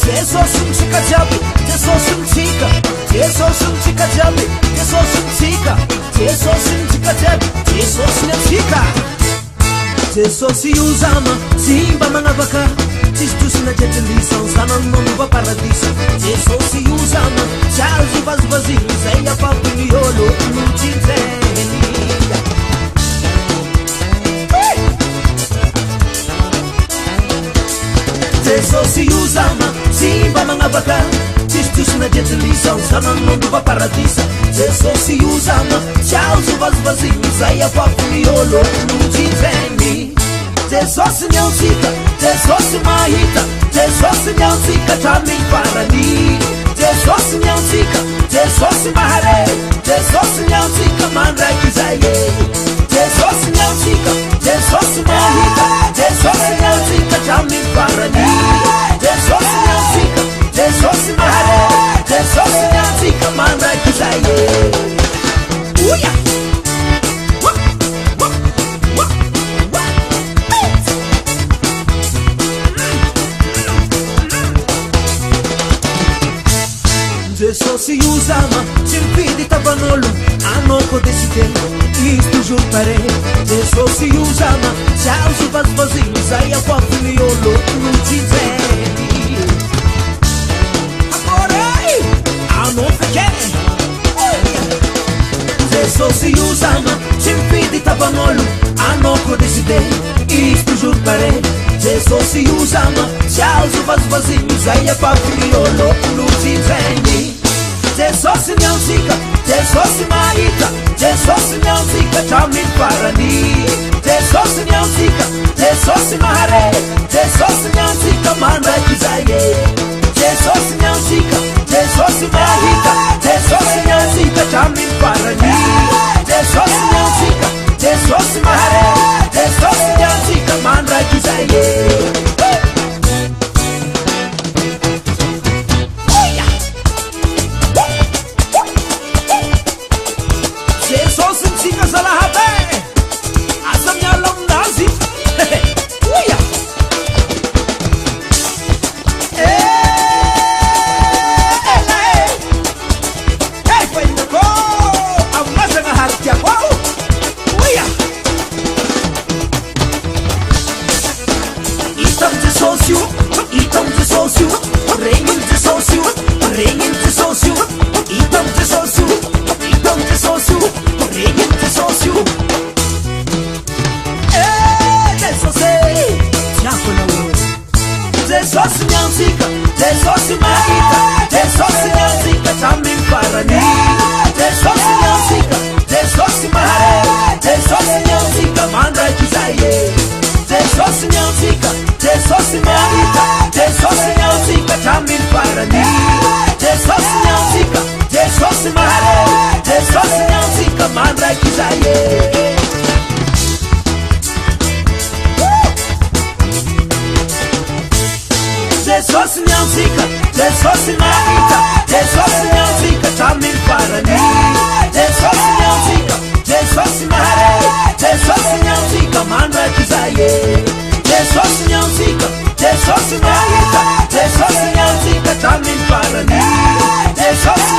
Jesosy mitsika jiaby, Jesosy mitsika, Jesosy mitsika jiaby, Jesosy mitsika, Jesosy mitsika jiaby, Jesosy mitsika. Jesosy io zama tsy mba manavaka, tsisy tosina jetrilisan zanany manova paradisa. Jesosy io zama tsy azo vazivaziny zay afapony olo no tsinjeny. Jesosy io zama tsy mba manavaka, tsisy tosina jetrilisan zanany manova paradisa. Jesosy io zama tsy azo vazivaziny zay afapony olo no tsinjeny. Jesosy miantsika, Jesosy mahita, Jesosy miantsika hatramin'ny farany. Jesosy miantsika, Jesosy mahare, Jesosy miantsika mandraiky izay e. Jesosy miantsika, Jesosy mahita, Jesosy miantsika hatramin'ny farany. Jesosy miantsika, Jesosy mahare, Jesosy miantsika mandraiky izay e. Uia! Jesosy io zama tsy mifidy tavan'olo, anao koa desideny izy toujours pareil. Jesosy io zama tsy azo vazivaziny zay afafiny olo no tsinjeny. Amore anao feke. Jesosy io zama tsy mifidy tavan'olo, anao koa desideny izy toujours pareil. Jesosy io zama tsy azo vazivaziny zay afafiny olo no tsinjeny. Jesosy miantsika, Jesosy mahita, Jesosy miantsika hatramin'ny farany. Jesosy miantsika, Jesosy mahare, Jesosy miantsika mandraiky izay e. Jesosy miantsika, Jesosy mahita, Jesosy miantsika hatramin'ny farany. Jesosy miantsika, Jesosy mahare, Jesosy miantsika mandraiky izay e. Jesosy miantsika, Jesosy mahita, Jesosy miantsika hatramin'ny farany. Jesosy miantsika, Jesosy mahare, Jesosy miantsika mandraiky izay e. Jesosy miantsika, Jesosy mahita, Jesosy miantsika hatramin'ny farany. Jesosy miantsika, Jesosy mahare, Jesosy miantsika mandraiky izay e. Jesosy miantsika, Jesosy mahita, Jesosy miantsika hatramin'ny farany. Jesosy miantsika, Jesosy mahare, Jesosy miantsika mandraiky izay e. Jesosy miantsika, Jesosy mahita, Jesosy miantsika hatramin'ny farany. Jesosy